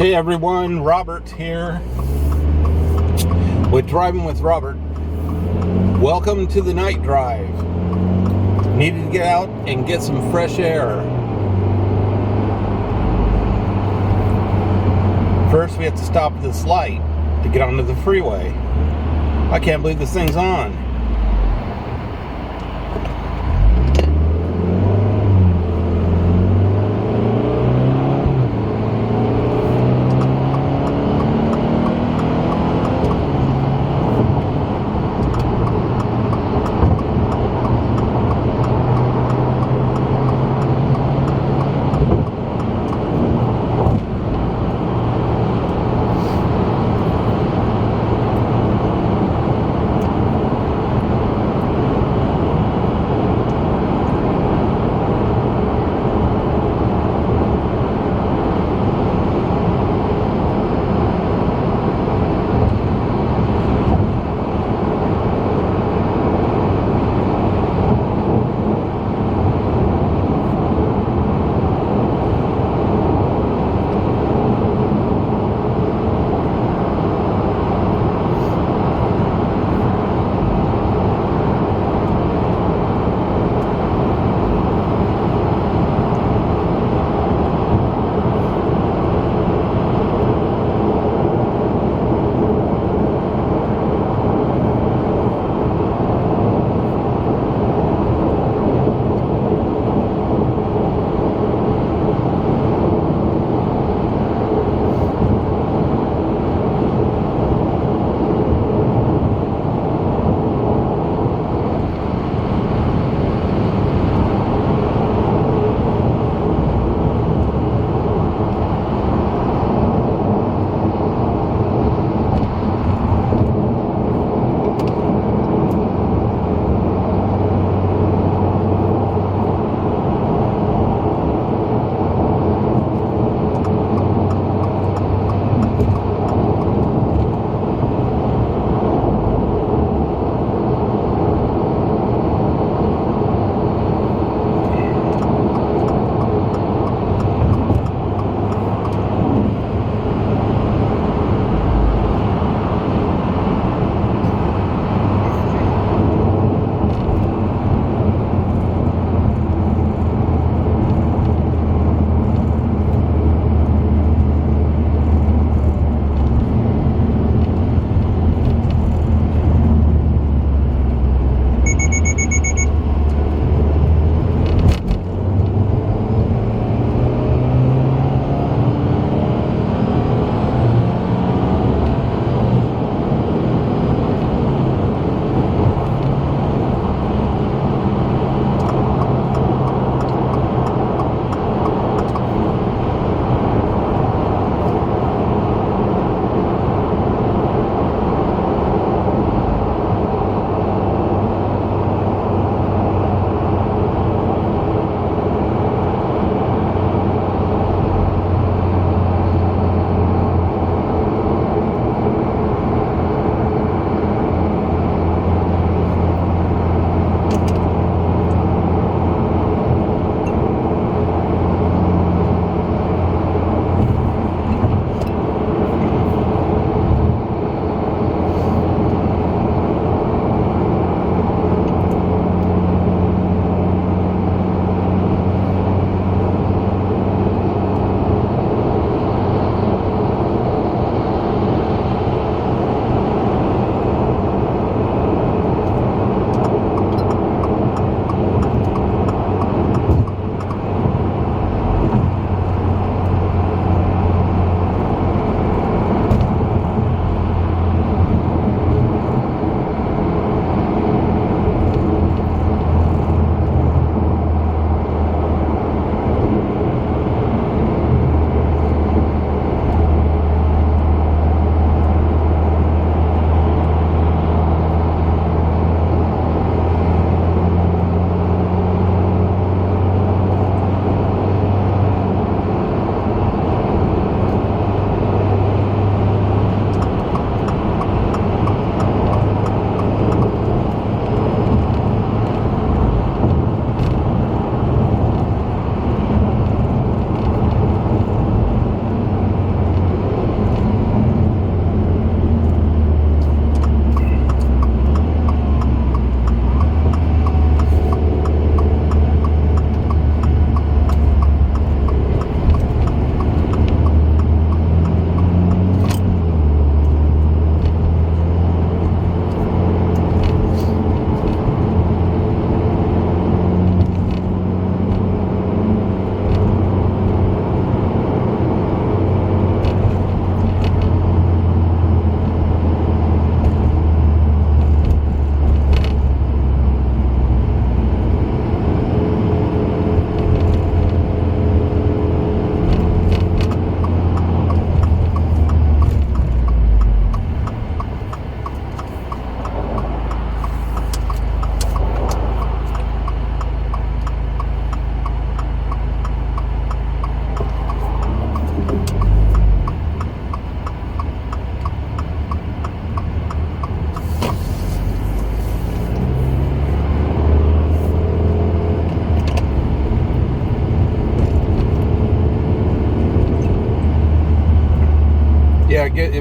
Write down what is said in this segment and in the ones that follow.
Hey everyone, Robert here with Driving with Robert. Welcome to the night drive. Needed to get out and get some fresh air. First we have to stop at this light to get onto the freeway. I can't believe this thing's on.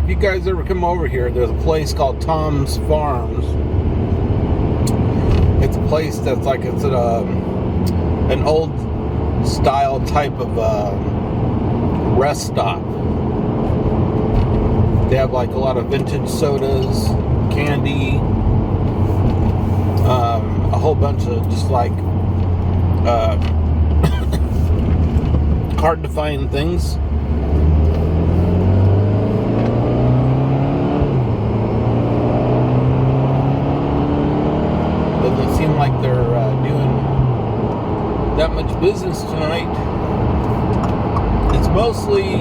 if you guys ever come over here, there's a place called Tom's Farms. It's a place that's like, it's an old style type of rest stop. They have like a lot of vintage sodas, candy, a whole bunch of just like hard to find things. Doesn't seem like they're doing that much business tonight. It's mostly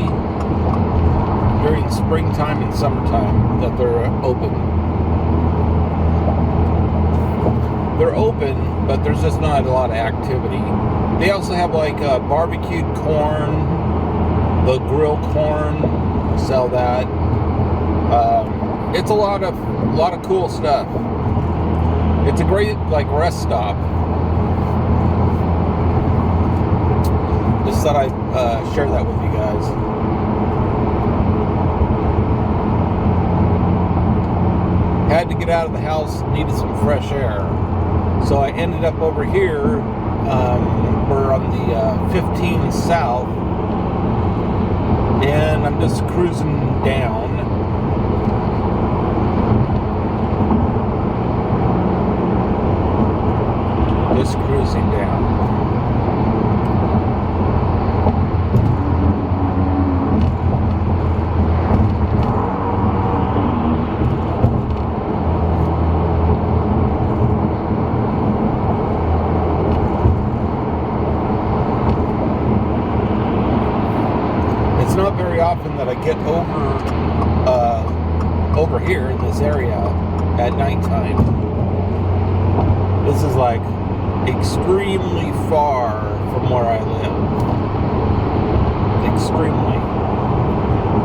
during springtime and summertime that they're open. They're open, but there's just not a lot of activity. They also have like barbecued corn, the grilled corn, sell that. It's a lot of cool stuff. It's a great like rest stop. Just thought I'd share that with you guys. Had to get out of the house, needed some fresh air. So I ended up over here. We're on the 15 South, and I'm just cruising down. Just cruising down. It's not very often that I get over here in this area at nighttime. This is like extremely far from where I live. Extremely.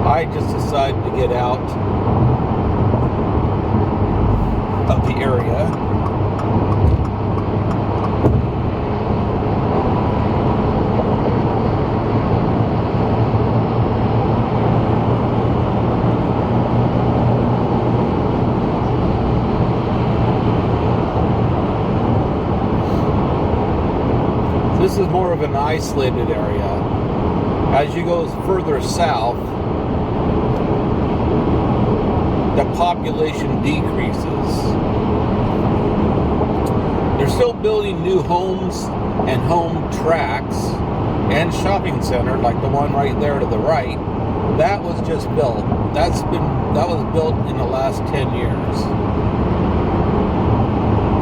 I just decided to get out of the area. This is more of an isolated area. As you go further south, the population decreases. They're still building new homes and home tracks and shopping center, like the one right there to the right. That was just built. That was built in the last 10 years.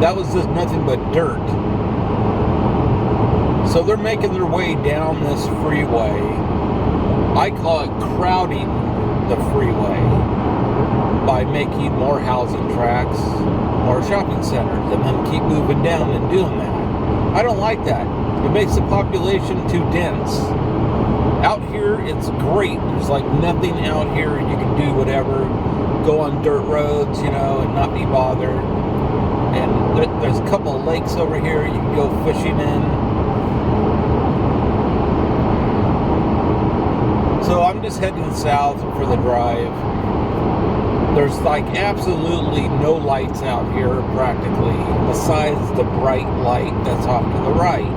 That was just nothing but dirt. So they're making their way down this freeway. I call it crowding the freeway by making more housing tracks, more shopping centers, and then keep moving down and doing that. I don't like that. It makes the population too dense. Out here, it's great. There's like nothing out here. You can do whatever, go on dirt roads, and not be bothered. And there's a couple of lakes over here you can go fishing in. So I'm just heading south for the drive. There's like absolutely no lights out here practically, besides the bright light that's off to the right.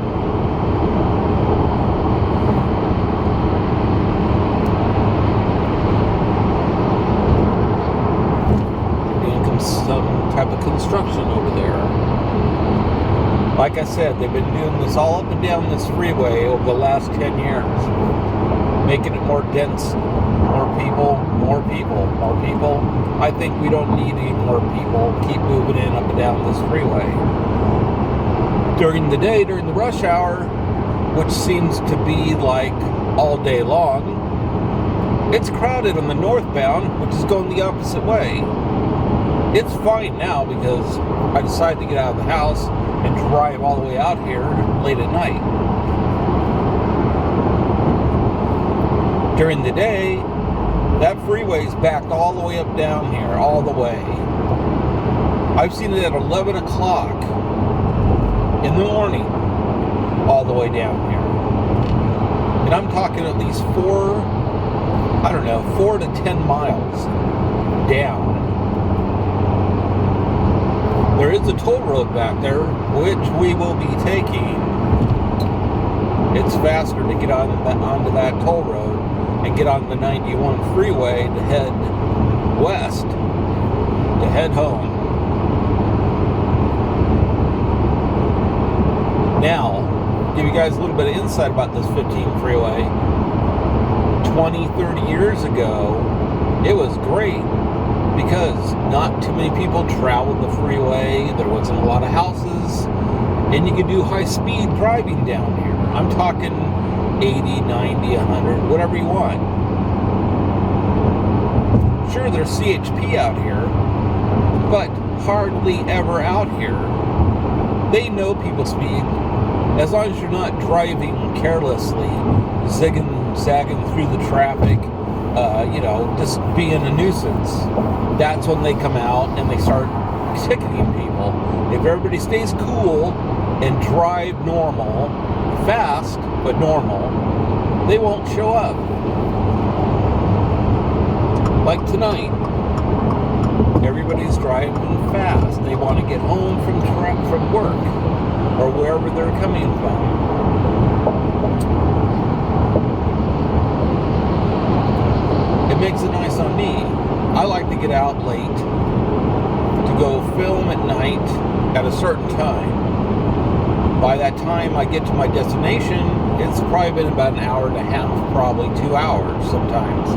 Doing some type of construction over there. Like I said, they've been doing this all up and down this freeway over the last 10 years. Making it more dense, more people. I think we don't need any more people. Keep moving in up and down this freeway. During the day, during the rush hour, which seems to be like all day long, it's crowded on the northbound, which is going the opposite way. It's fine now because I decided to get out of the house and drive all the way out here late at night. During the day, that freeway's backed all the way up down here, all the way. I've seen it at 11 o'clock in the morning, all the way down here. And I'm talking at least 4 I don't know, 4 to 10 miles down. There is a toll road back there, which we will be taking. It's faster to get onto that toll road and get on the 91 freeway to head west, to head home. Now, give you guys a little bit of insight about this 15 freeway. 20, 30 years ago, it was great because not too many people traveled the freeway. There wasn't a lot of houses, and you could do high-speed driving down here. I'm talking 80, 90, 100, whatever you want. Sure, there's CHP out here, but hardly ever out here. They know people's speed. As long as you're not driving carelessly, zigging, zagging through the traffic, just being a nuisance, that's when they come out and they start ticketing people. If everybody stays cool and drive normal, fast, but normal, they won't show up. Like tonight, everybody's driving fast. They want to get home from work or wherever they're coming from. It makes it nice on me. I like to get out late to go film at night at a certain time. By that time I get to my destination, it's probably been about an hour and a half, probably 2 hours sometimes.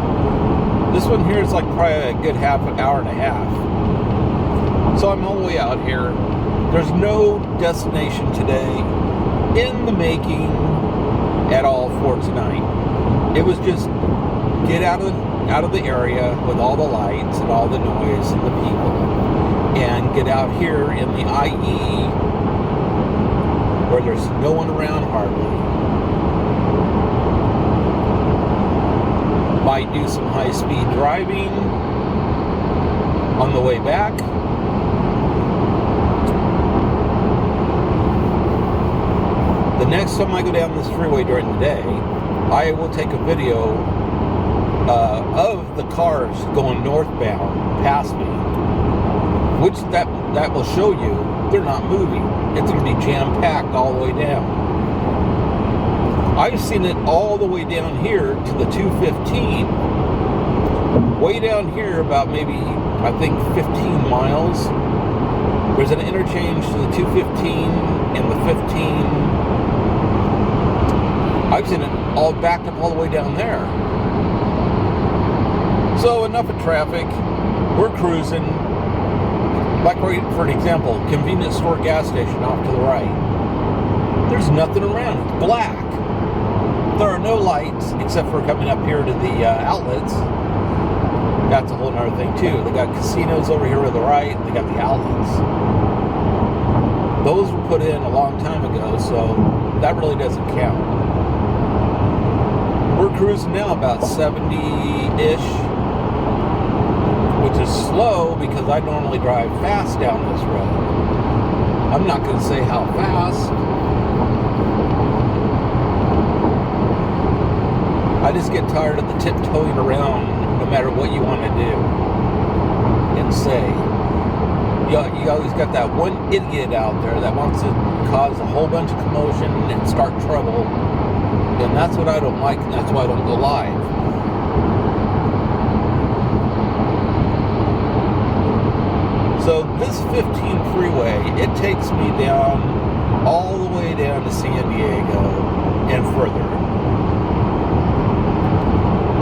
This one here is like probably a good half an hour and a half. So I'm all the way out here. There's no destination today in the making at all for tonight. It was just get out of the area with all the lights and all the noise and the people, and get out here in the IE where there's no one around hardly. Might do some high-speed driving on the way back. The next time I go down this freeway during the day, I will take a video of the cars going northbound past me, which that will show you they're not moving. It's going to be jam-packed all the way down. I've seen it all the way down here to the 215. Way down here, about maybe, I think, 15 miles. There's an interchange to the 215 and the 15. I've seen it all backed up all the way down there. So enough of traffic. We're cruising. Like, for an example, convenience store gas station off to the right. There's nothing around. It's black. There are no lights except for coming up here to the outlets. That's a whole other thing too. They got casinos over here to the right. They got the outlets. Those were put in a long time ago, so that really doesn't count. We're cruising now about 70-ish, which is slow because I normally drive fast down this road. I'm not going to say how fast. I just get tired of the tiptoeing around no matter what you want to do and say. You always got that one idiot out there that wants to cause a whole bunch of commotion and start trouble. And that's what I don't like, and that's why I don't go live. So this 15 freeway, it takes me down all the way down to San Diego and further.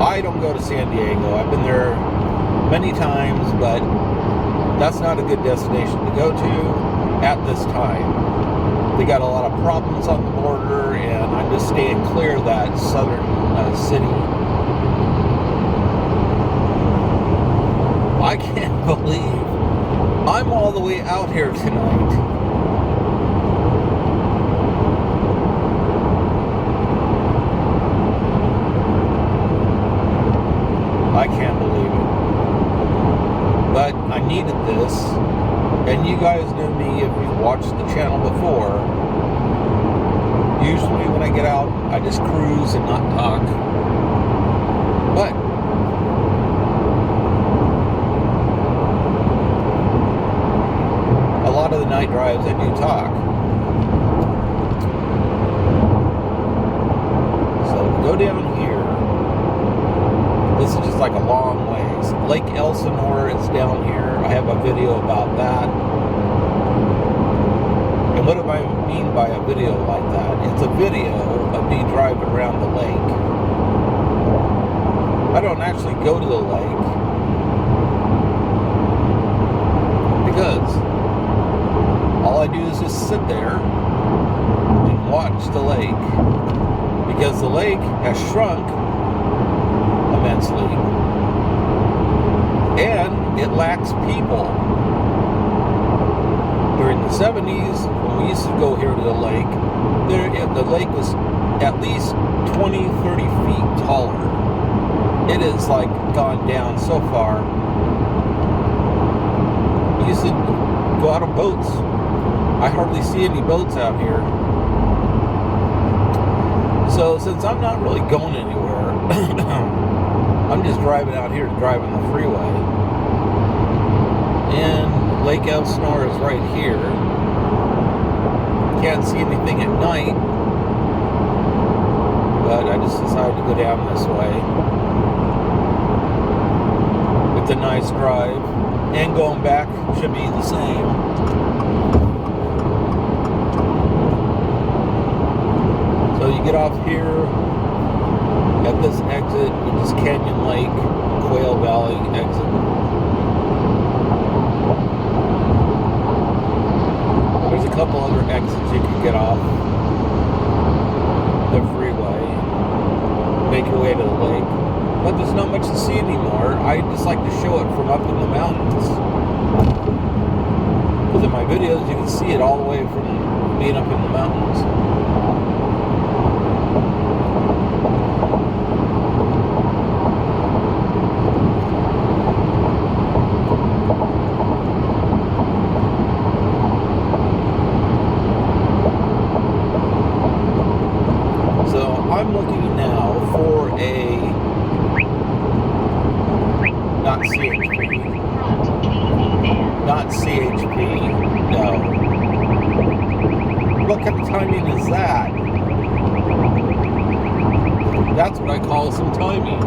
I don't go to San Diego. I've been there many times, but that's not a good destination to go to at this time. They got a lot of problems on the border, and I'm just staying clear of that southern city. I can't believe I'm all the way out here tonight. I can't believe it. But I needed this, and you guys know me if you've watched the channel before. Usually when I get out, I just cruise and not talk. But night drives, I do talk. So go down here. This is just like a long ways. Lake Elsinore is down here. I have a video about that. And what do I mean by a video like that? It's a video of me driving around the lake. I don't actually go to the lake because all I do is just sit there and watch the lake, because the lake has shrunk immensely and it lacks people. During the 70s, when we used to go here to the lake, the lake was at least 20, 30 feet taller. It has like gone down so far. We used to go out on boats. I hardly see any boats out here. So since I'm not really going anywhere, I'm just driving out here to drive on the freeway. And Lake Elsinore is right here. Can't see anything at night, but I just decided to go down this way. It's a nice drive, and going back should be the same. So you get off here at this exit, which is Canyon Lake, Quail Valley exit. There's a couple other exits you can get off the freeway, make your way to the lake. But there's not much to see anymore. I just like to show it from up in the mountains. Because in my videos, you can see it all the way from being up in the mountains. I'm looking now for a not CHP, no. What kind of timing is that? That's what I call some timing.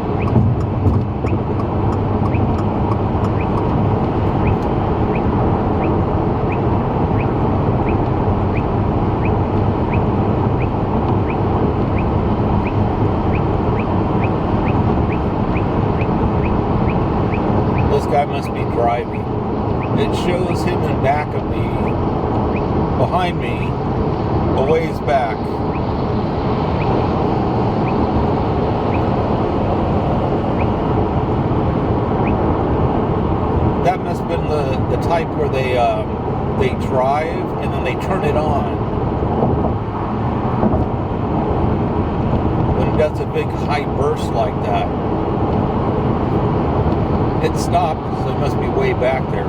Guy must be driving. It shows him in back of me, behind me, a ways back. That must have been the type where they drive and then they turn it on. When it does a big high burst like that. It stopped, so it must be way back there.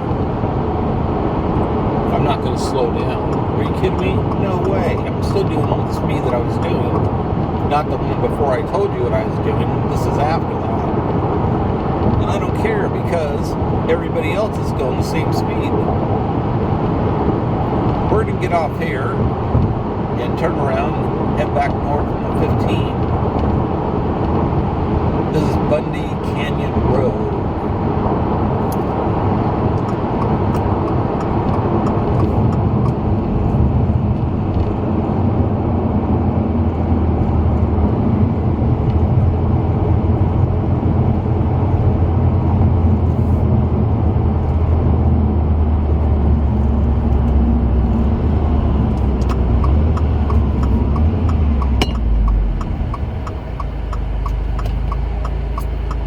I'm not going to slow down. Are you kidding me? No way. I'm still doing the speed that I was doing. Not the one before I told you what I was doing. This is after that. And I don't care because everybody else is going the same speed. We're going to get off here and turn around and head back north on the 15. This is Bundy Canyon Road.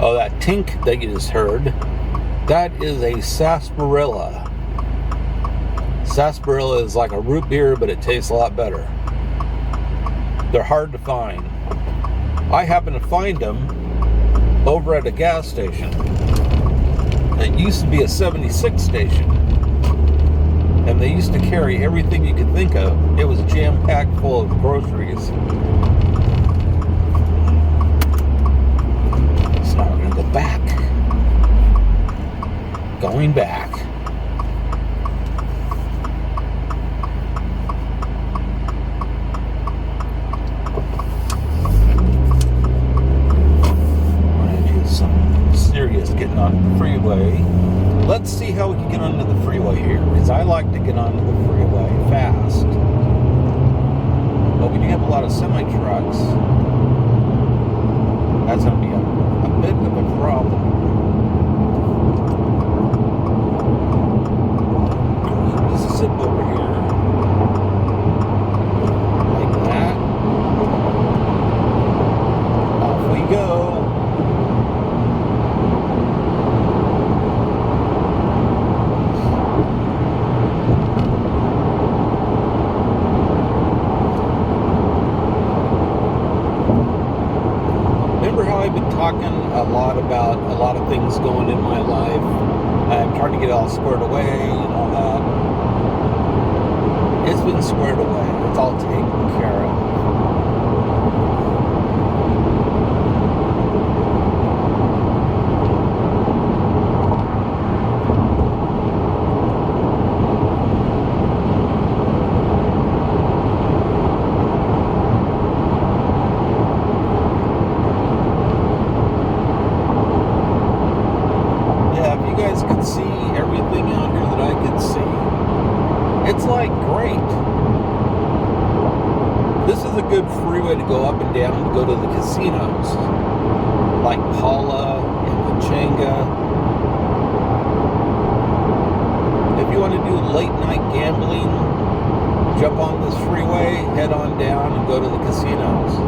Oh, that tink that you just heard, that is a sarsaparilla. Sarsaparilla is like a root beer, but it tastes a lot better. They're hard to find. I happen to find them over at a gas station. It used to be a 76 station. And they used to carry everything you could think of. It was jam-packed full of groceries. Back. Going back. onto the freeway. Let's see how we can get onto the freeway here, because I like to get onto the freeway fast. But when you have a lot of semi-trucks, that's going to be a bit of a problem. Just zip over here. Like that. Off we go. I've been talking a lot about a lot of things going in my life. I'm trying to get it all squared away and all that. It's been squared away. It's all taken care of. It's like great. This is a good freeway to go up and down to go to the casinos, like Paula and Pachanga. If you want to do late night gambling, jump on this freeway, head on down, and go to the casinos.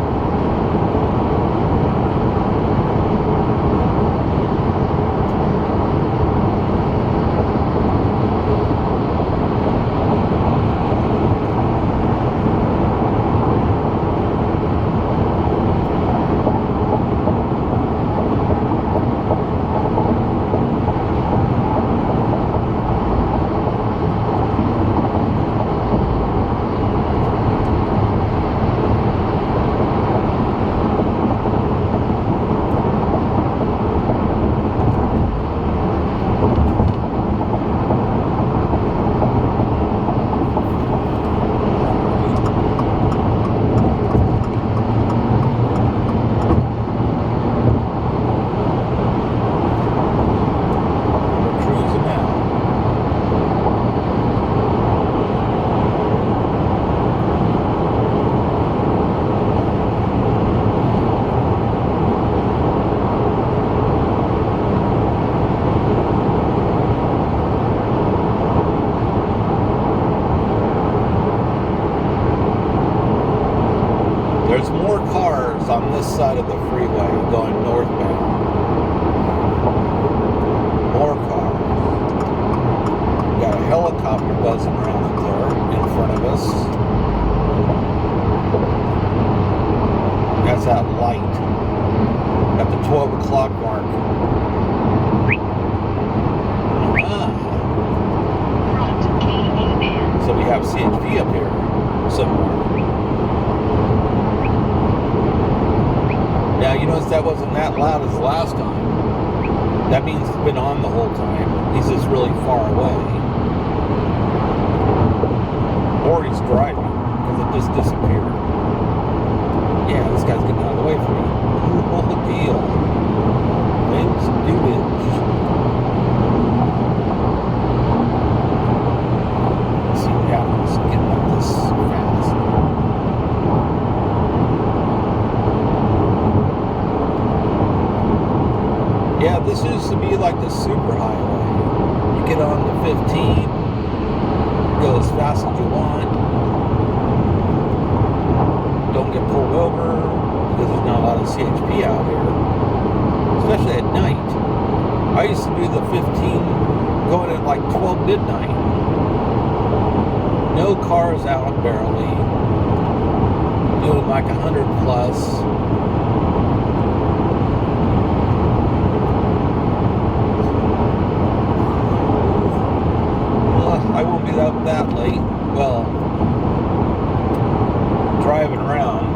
There's more cars on this side of the freeway going northbound. More cars. We got a helicopter buzzing around up there in front of us. That's that light at the 12 o'clock mark. So we have CHP up here somewhere. Now, you notice that wasn't that loud as the last time. That means it's been on the whole time. He's just really far away. Or he's driving, because it just disappeared. Yeah, this guy's getting out of the way from me. Whole deal. Things do this. Let's see what happens getting up this fast. Yeah, this used to be like the super highway. You get on the 15, go as fast as you want. Don't get pulled over because there's not a lot of CHP out here, especially at night. I used to do the 15 going at like 12 midnight. No cars out barely. Doing like 100 plus. I won't be up that late. Well, driving around.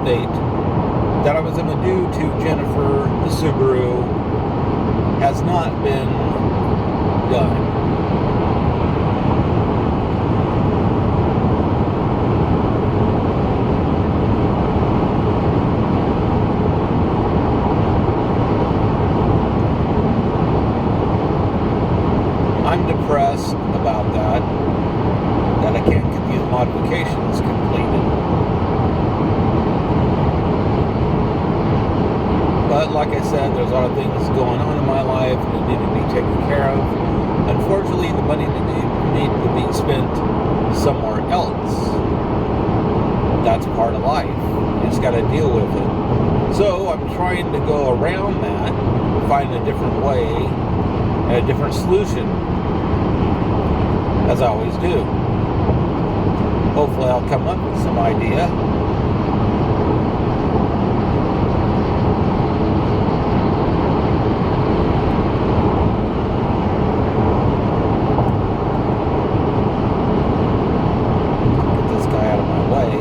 update that I was going to do to Jennifer, the Subaru, has not been done. I'm depressed about that I can't get these modifications completed. But like I said, there's a lot of things going on in my life that need to be taken care of. Unfortunately, the money needed to be spent somewhere else. That's part of life. You just got to deal with it. So I'm trying to go around that, find a different way, and a different solution, as I always do. Hopefully I'll come up with some idea. Get this guy out of my way.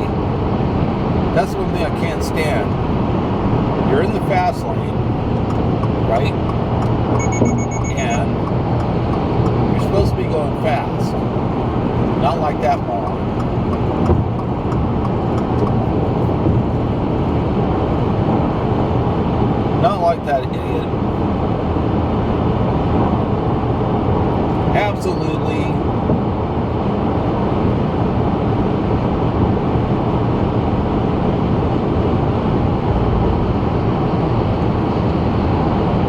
That's one thing I can't stand. You're in the fast lane, right? And you're supposed to be going fast. Not like that moron. Not like that idiot. Absolutely.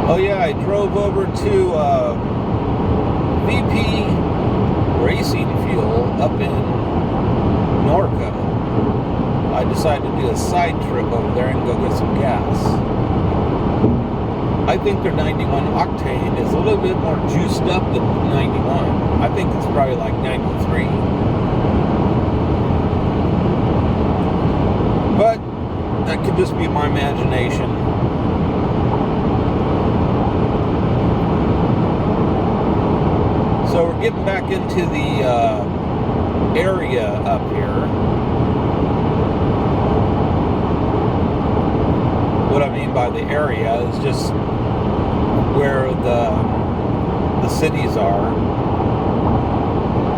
Oh yeah, I drove over to VP Racing Fuel up in Norco. I decided to do a side trip over there and go get some gas. I think their 91 octane is a little bit more juiced up than 91. I think it's probably like 93. But that could just be my imagination. So we're getting back into the area up here. What I mean by the area is just where the cities are,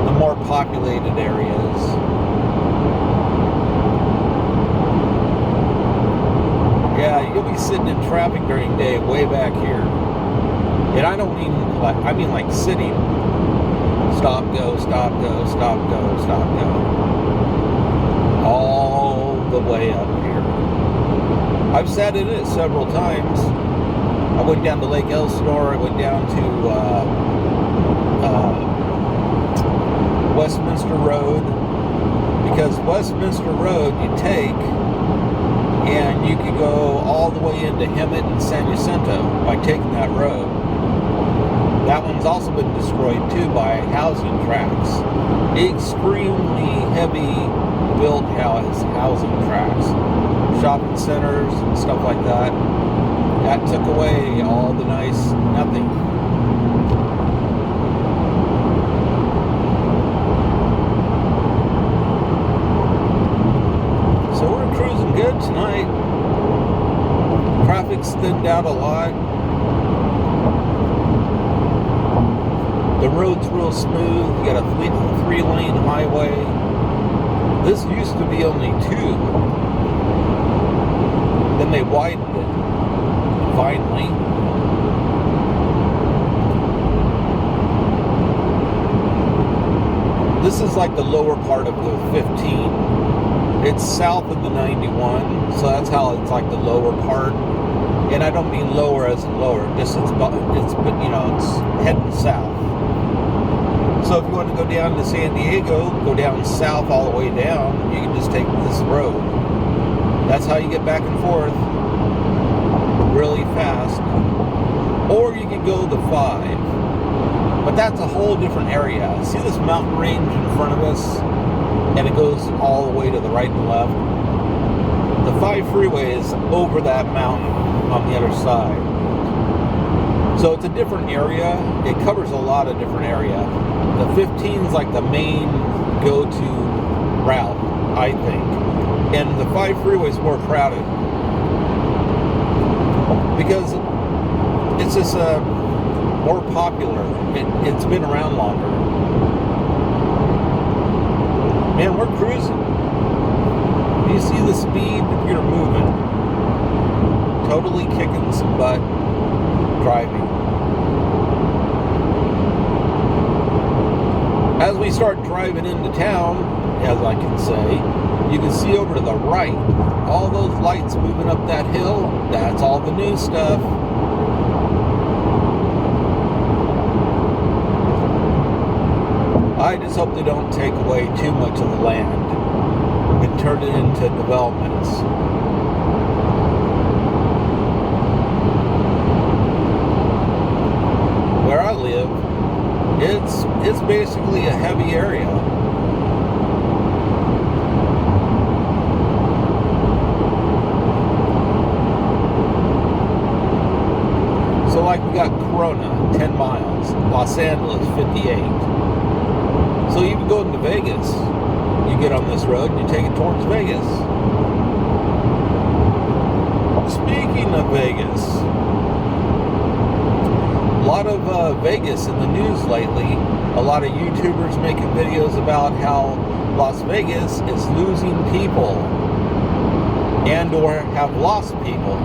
the more populated areas. Yeah, you'll be sitting in traffic during the day way back here. And I don't mean like, I mean like sitting. Stop, go, stop, go, stop, go, stop, go. All the way up here. I've sat in it several times. I went down to Lake Elsinore. I went down to Westminster Road. Because Westminster Road you take, and you could go all the way into Hemet and San Jacinto by taking that road. That one's also been destroyed too by housing tracks. Extremely heavy built housing tracks. Shopping centers and stuff like that. That took away all the nice nothing. So we're cruising good tonight. Traffic's thinned out a lot. The road's real smooth. You got a 3-lane highway. This used to be only 2. Then they widened it. Finally. This is like the lower part of the 15. It's south of the 91, so that's how it's like the lower part. And I don't mean lower as in lower, just it's heading south. So if you want to go down to San Diego, go down south all the way down, you can just take this road. That's how you get back and forth really fast. Or you can go the 5. But that's a whole different area. See this mountain range in front of us? And it goes all the way to the right and left. The 5 freeway is over that mountain on the other side. So it's a different area. It covers a lot of different area. The 15 is like the main go-to route, I think. and the 5 freeway is more crowded because it's just more popular. It's been around longer. Man, we're cruising. Do you see the speed you're moving? Totally kicking some butt driving. As we start driving into town, as I can say, you can see over to the right, all those lights moving up that hill. That's all the new stuff. I just hope they don't take away too much of the land and turn it into developments. Where I live, it's basically a heavy area. So like we got Corona, 10 miles, Los Angeles, 58. So even going to Vegas, you get on this road and you take it towards Vegas. Speaking of Vegas, a lot of Vegas in the news lately. A lot of YouTubers making videos about how Las Vegas is losing people and or have lost people.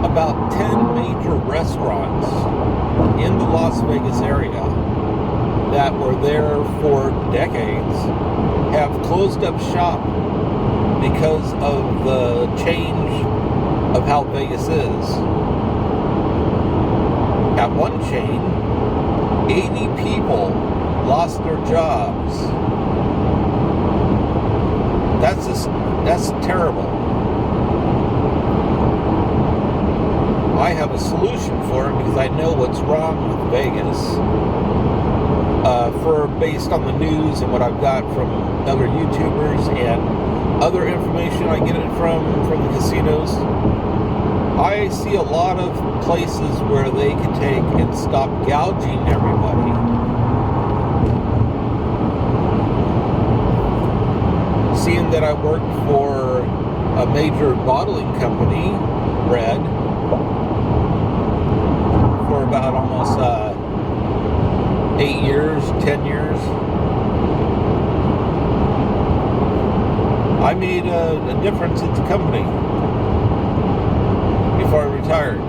About 10 major restaurants in the Las Vegas area that were there for decades have closed up shop because of the change of how Vegas is. At one chain, 80 people lost their jobs. That's terrible. I have a solution for it because I know what's wrong with Vegas. Based on the news and what I've got from other YouTubers and other information I get it from the casinos, I see a lot of places where they can take and stop gouging everybody. Seeing that I worked for a major bottling company, Red, for about almost 8 years, 10 years. I made a difference at the company before I retired.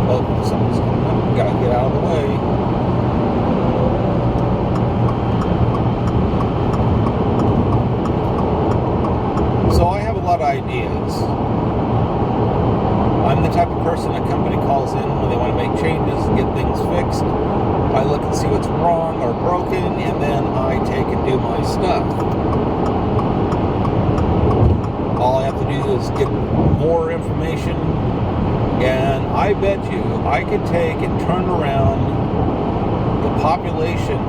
Oh, something's coming up. Gotta get out of the way. So I have a lot of ideas. I'm the type of person a company calls in when they want to make changes, get things fixed. I look and see what's wrong or broken, and then I take and do my stuff. All I have to do is get more information, and I bet you I could take and turn around the population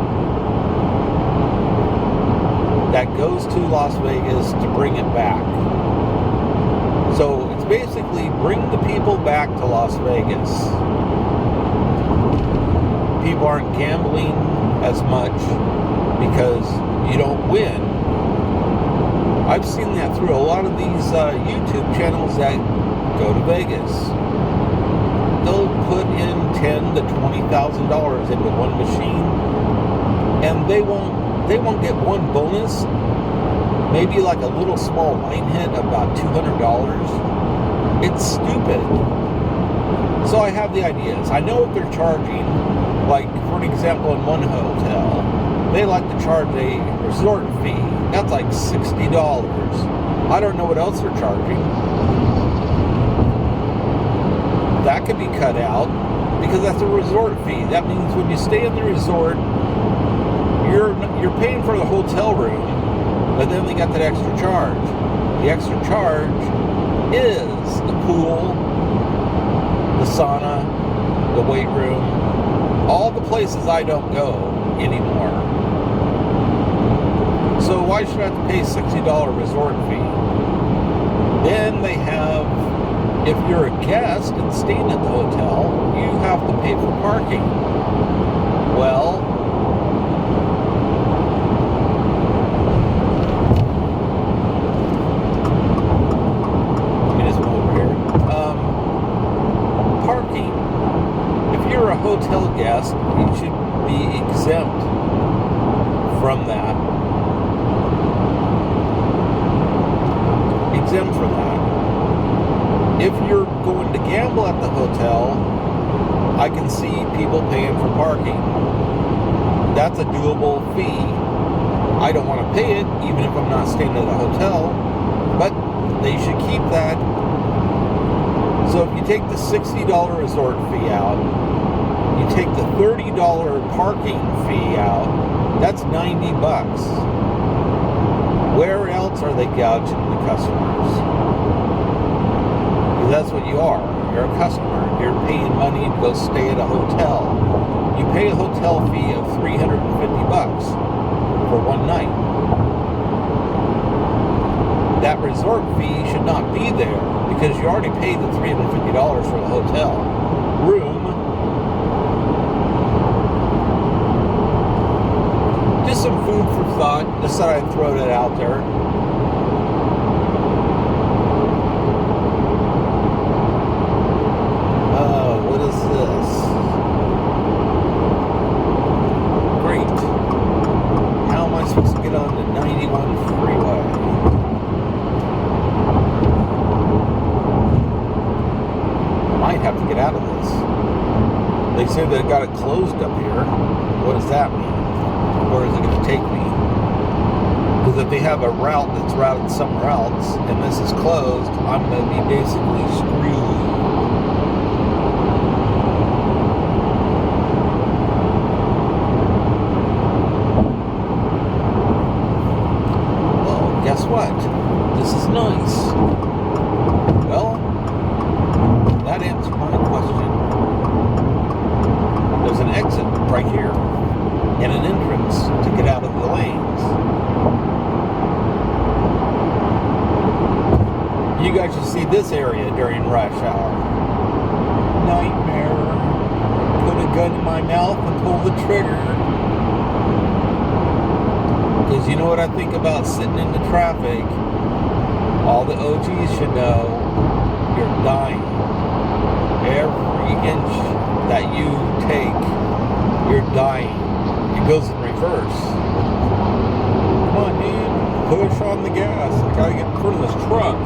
that goes to Las Vegas to bring it back. So it's basically bring the people back to Las Vegas. People aren't gambling as much because you don't win. I've seen that through a lot of these YouTube channels that go to Vegas. They'll put in $10,000 to $20,000 into one machine, and they won't get one bonus. Maybe like a little small line hit, about $200. It's stupid. So I have the ideas. I know what they're charging. Like, for an example, in one hotel, they like to charge a resort fee. That's like $60. I don't know what else they're charging. That could be cut out because that's a resort fee. That means when you stay in the resort, you're paying for the hotel room, but then they got that extra charge. The extra charge is the pool, the sauna, the weight room, all the places I don't go anymore. So why should I have to pay $60 resort fee? Then they have If you're a guest and staying at the hotel, you have to pay for parking. Well, let me just move over here. Parking. If you're a hotel guest, you should be exempt from that. Exempt from that. If you're going to gamble at the hotel, I can see people paying for parking. That's a doable fee. I don't want to pay it, even if I'm not staying at a hotel, but they should keep that. So if you take the $60 resort fee out, you take the $30 parking fee out, that's $90. Where else are they gouging the customers? That's what you are. You're a customer. You're paying money to go stay at a hotel. You pay a hotel fee of $350 for one night. That resort fee should not be there because you already paid the $350 for the hotel room. Just some food for thought. Just thought I'd throw that out there. They said they got it closed up here. What does that mean? Where is it going to take me? Because if they have a route that's routed somewhere else, and this is closed, I'm going to be basically screwed. Well, guess what? This is nice. Well, that answers my question. There's an exit right here and an entrance to get out of the lanes. You guys should see this area during rush hour. Nightmare. Put a gun in my mouth and pull the trigger. Because you know what I think about sitting in the traffic? All the OGs should know you're dying. Every inch that you take, you're dying. It goes in reverse. Come on, dude. Push on the gas. I gotta get in front of this truck.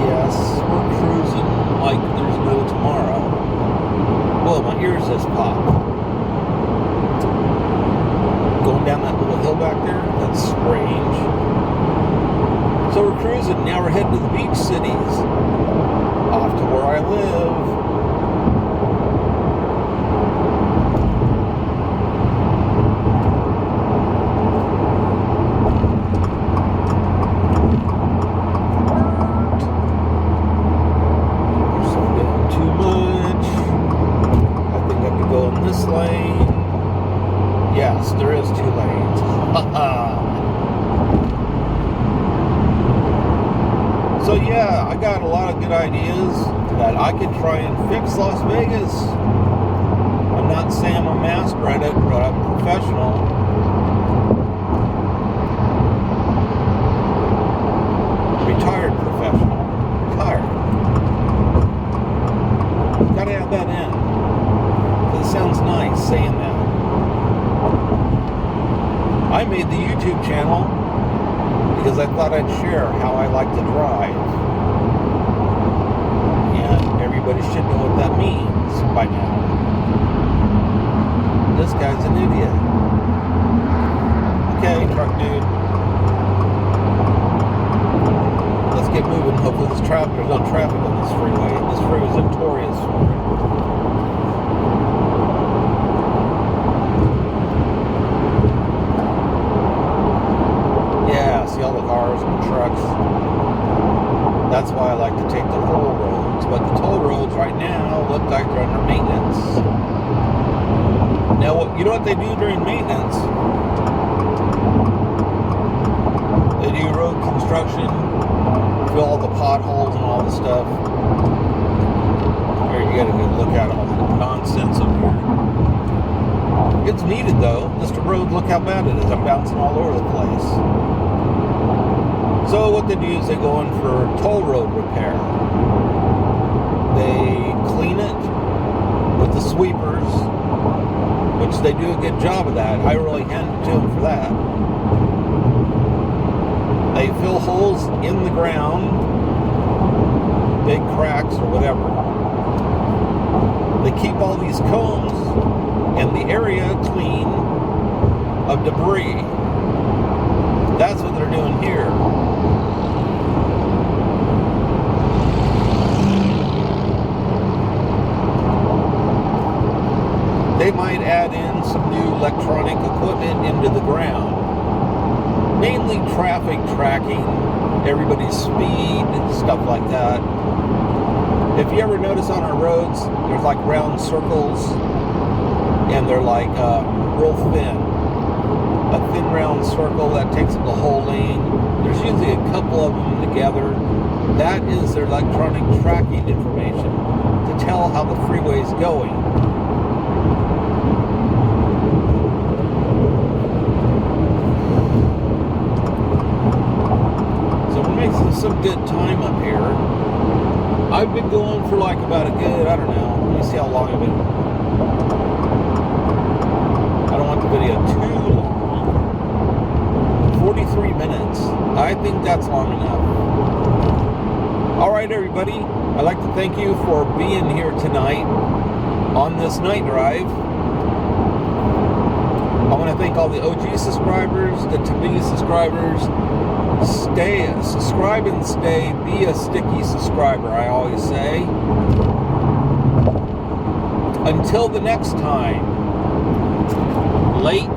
Yes, we're cruising like there's no tomorrow. Whoa, my ears just popped. Going down that little hill back there? That's strange. So we're cruising. Now we're heading to the beach cities. Off to where I live. We're slowing down too much. I think I could go in this lane. Yes, there is 2 lanes. So yeah, I got a lot of good ideas that I could try and fix Las Vegas. I'm not saying I'm a master at it, but I'm a professional. Retired professional. Retired. Gotta add that in. Because it sounds nice saying that. I made the YouTube channel because I thought I'd share how I like to drive. And everybody should know what that means by now. This guy's an idiot. Okay, truck dude. Let's get moving. Hopefully there's no traffic on this freeway. This freeway is notorious for it. See all the cars and the trucks. That's why I like to take the toll roads. But the toll roads right now look like they're under maintenance. Now, you know what they do during maintenance? They do road construction fill all the potholes and all the stuff. Here, you gotta go look at all the nonsense over here. It's needed though. Just a road, look how bad it is. I'm bouncing all over the place. So what they do is they go in for toll road repair. They clean it with the sweepers, which they do a good job of that. I really hand it to them for that. They fill holes in the ground, big cracks or whatever. They keep all these cones and the area clean of debris. That's what they're doing here. They might add in some new electronic equipment into the ground. Mainly traffic tracking, everybody's speed, stuff like that. If you ever notice on our roads, there's like round circles, and they're like real thin. A thin round circle that takes up the whole lane. There's usually a couple of them together. That is their electronic tracking information to tell how the freeway is going. Some good time up here. I've been going for like about a good, I don't know, let me see how long I've been. I don't want the video too long. 43 minutes. I think that's long enough. Alright everybody, I'd like to thank you for being here tonight on this night drive. I want to thank all the OG subscribers, the to-be subscribers. Subscribe and stay, be a sticky subscriber, I always say. Until the next time, late